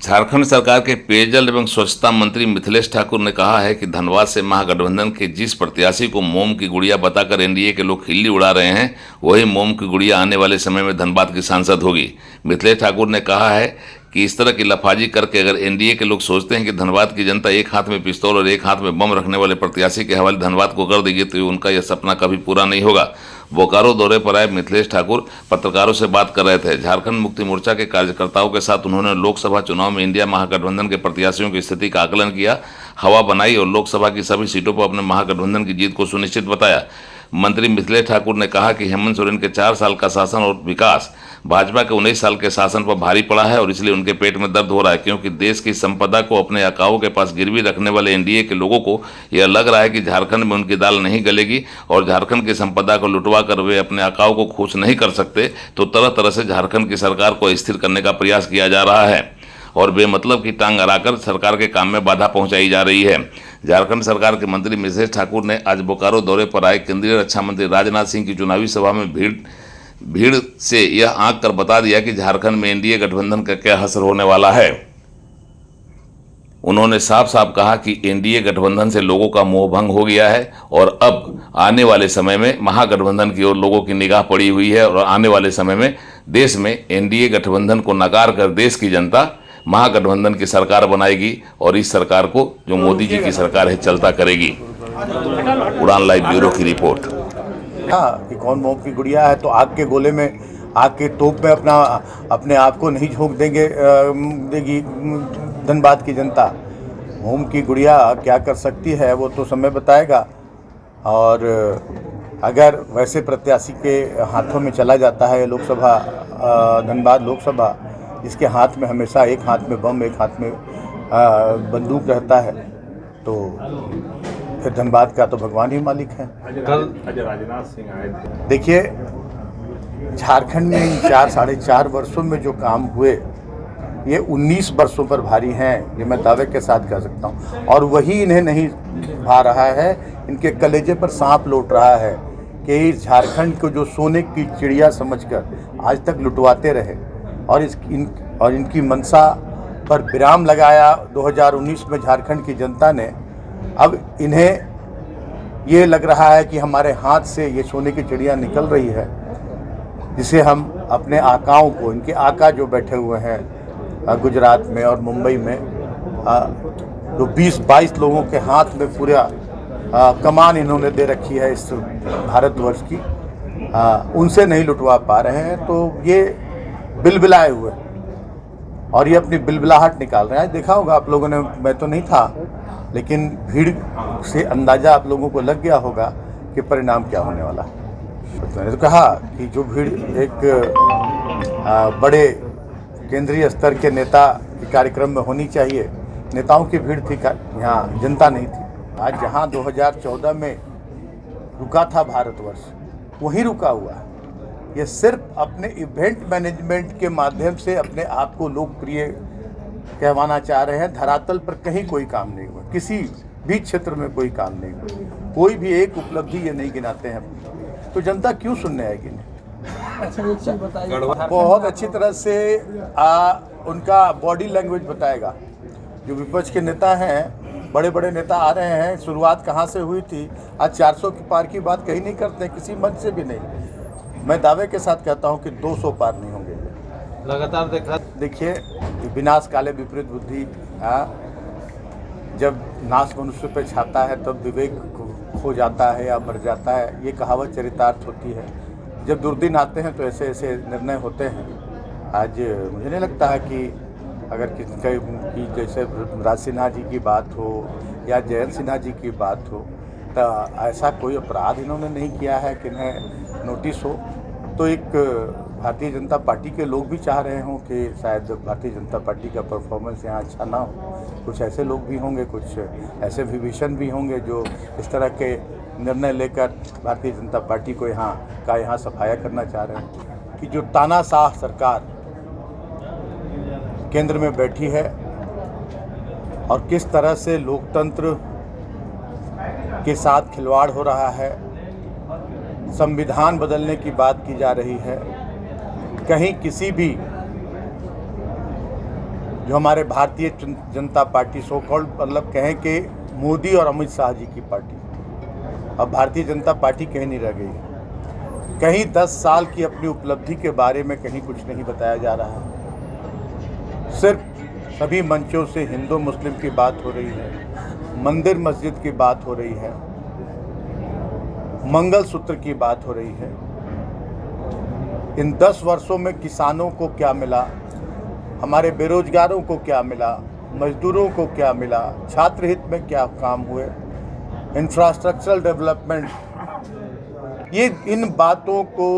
झारखंड सरकार के पेयजल एवं स्वच्छता मंत्री मिथिलेश ठाकुर ने कहा है कि धनबाद से महागठबंधन के जिस प्रत्याशी को मोम की गुड़िया बताकर एनडीए के लोग खिल्ली उड़ा रहे हैं, वही मोम की गुड़िया आने वाले समय में धनबाद की सांसद होगी। मिथिलेश ठाकुर ने कहा है कि इस तरह की लफाजी करके अगर एनडीए के लोग सोचते हैं कि धनबाद की जनता एक हाथ में पिस्तौल और एक हाथ में बम रखने वाले प्रत्याशी के हवाले धनबाद को कर देगी, तो उनका यह सपना कभी पूरा नहीं होगा। बोकारो दौरे पर आए मिथिलेश ठाकुर पत्रकारों से बात कर रहे थे। झारखंड मुक्ति मोर्चा के कार्यकर्ताओं के साथ उन्होंने लोकसभा चुनाव में इंडिया महागठबंधन के प्रत्याशियों की स्थिति का आकलन किया, हवा बनाई और लोकसभा की सभी सीटों पर अपने महागठबंधन की जीत को सुनिश्चित बताया। मंत्री मिथिलेश ठाकुर ने कहा कि हेमंत सोरेन के 4 साल का शासन और विकास भाजपा के 19 साल के शासन पर भारी पड़ा है और इसलिए उनके पेट में दर्द हो रहा है, क्योंकि देश की संपदा को अपने अकाओं के पास गिरवी रखने वाले एनडीए के लोगों को यह लग रहा है कि झारखंड में उनकी दाल नहीं गलेगी और झारखंड की संपदा को लुटवा कर वे अपने अकाओं को खुश नहीं कर सकते, तो तरह तरह से झारखंड की सरकार को अस्थिर करने का प्रयास किया जा रहा है और बेमतलब की टांग अड़ाकर सरकार के काम में बाधा पहुंचाई जा रही है। झारखंड सरकार के मंत्री मिथिलेश ठाकुर ने आज बोकारो दौरे पर आए केंद्रीय रक्षा मंत्री राजनाथ सिंह की चुनावी सभा में भीड़ से यह आंक कर बता दिया कि झारखंड में एनडीए गठबंधन का क्या असर होने वाला है। उन्होंने साफ साफ कहा कि एनडीए गठबंधन से लोगों का मोह भंग हो गया है और अब आने वाले समय में महागठबंधन की ओर लोगों की निगाह पड़ी हुई है और आने वाले समय में देश में एनडीए गठबंधन को नकार कर देश की जनता महागठबंधन की सरकार बनाएगी और इस सरकार को जो मोदी जी की सरकार है चलता करेगी। उड़ान लाइव ब्यूरो की रिपोर्ट। कि कौन मोम की गुड़िया है, तो आग के गोले में, आग के तोप में अपने आप को नहीं झोंक देगी धनबाद की जनता। मोम की गुड़िया क्या कर सकती है वो तो समय बताएगा। और अगर वैसे प्रत्याशी के हाथों में चला जाता है लोकसभा, धनबाद लोकसभा, जिसके हाथ में हमेशा एक हाथ में बम एक हाथ में बंदूक रहता है, तो फिर धनबाद का तो भगवान ही मालिक है। कल राजनाथ सिंह आए थे। देखिए, झारखंड में इन 4-4.5 वर्षों में जो काम हुए ये 19 वर्षों पर भारी हैं, ये मैं दावे के साथ कह सकता हूँ। और वही इन्हें नहीं भा रहा है, इनके कलेजे पर सांप लौट रहा है कि झारखंड को जो सोने की चिड़िया समझकर आज तक लुटवाते रहे और इनकी मंशा पर विराम लगाया 2019 में झारखंड की जनता ने। अब इन्हें ये लग रहा है कि हमारे हाथ से ये सोने की चिड़िया निकल रही है, जिसे हम अपने आकाओं को, इनके आका जो बैठे हुए हैं गुजरात में और मुंबई में, जो 20-22 लोगों के हाथ में पूरा कमान इन्होंने दे रखी है इस भारतवर्ष की, उनसे नहीं लुटवा पा रहे हैं। तो ये बिलबिलाए हुए और ये अपनी बिलबिलाहट निकाल रहे हैं। देखा होगा आप लोगों ने, मैं तो नहीं था, लेकिन भीड़ से अंदाज़ा आप लोगों को लग गया होगा कि परिणाम क्या होने वाला है। तो मैंने तो कहा कि जो भीड़ एक बड़े केंद्रीय स्तर के नेता के कार्यक्रम में होनी चाहिए, नेताओं की भीड़ थी, यहाँ जनता नहीं थी। आज जहाँ 2014 में रुका था भारतवर्ष, वहीं रुका हुआ है। ये सिर्फ अपने इवेंट मैनेजमेंट के माध्यम से अपने आप को लोकप्रिय कहवाना चाह रहे हैं। धरातल पर कहीं कोई काम नहीं हुआ, किसी भी क्षेत्र में कोई काम नहीं हुआ, कोई भी एक उपलब्धि ये नहीं गिनाते हैं, तो जनता क्यों सुनने आएगी इन्हें? बहुत अच्छी तरह से उनका बॉडी लैंग्वेज बताएगा। जो विपक्ष के नेता हैं, बड़े बड़े नेता आ रहे हैं, शुरुआत कहाँ से हुई थी, आज 400 के पार की बात कहीं नहीं करते, किसी मंच से भी नहीं। मैं दावे के साथ कहता हूँ कि 200 पार नहीं होंगे लगातार देखिए, विनाश काले विपरीत बुद्धि, जब नाश मनुष्य पर छाता है तब विवेक खो जाता है या मर जाता है, ये कहावत चरितार्थ होती है। जब दुर्दिन आते हैं तो ऐसे ऐसे निर्णय होते हैं। आज मुझे नहीं लगता है कि अगर किसी जैसे राज सिन्हा जी की बात हो या जयंत सिन्हा जी की बात हो, तो ऐसा कोई अपराध इन्होंने नहीं किया है कि इन्हें नोटिस हो। तो एक भारतीय जनता पार्टी के लोग भी चाह रहे हों कि शायद भारतीय जनता पार्टी का परफॉर्मेंस यहाँ अच्छा ना हो। कुछ ऐसे लोग भी होंगे, कुछ ऐसे विभीषण भी होंगे जो इस तरह के निर्णय लेकर भारतीय जनता पार्टी को यहाँ सफाया करना चाह रहे हैं कि जो तानाशाह सरकार केंद्र में बैठी है और किस तरह से लोकतंत्र के साथ खिलवाड़ हो रहा है, संविधान बदलने की बात की जा रही है। कहीं किसी भी जो हमारे Bharatiya Janata party so called मतलब कहें कि मोदी और अमित शाह जी की पार्टी, अब भारतीय जनता पार्टी कहीं नहीं रह गई है। कहीं 10 साल की अपनी उपलब्धि के बारे में कहीं कुछ नहीं बताया जा रहा है। सिर्फ सभी मंचों से हिंदू मुस्लिम की बात हो रही है, मंदिर मस्जिद की बात हो रही है, मंगलसूत्र की बात हो रही है। इन 10 वर्षों में किसानों को क्या मिला, हमारे बेरोजगारों को क्या मिला, मजदूरों को क्या मिला, छात्र हित में क्या काम हुए, इंफ्रास्ट्रक्चरल डेवलपमेंट, ये इन बातों को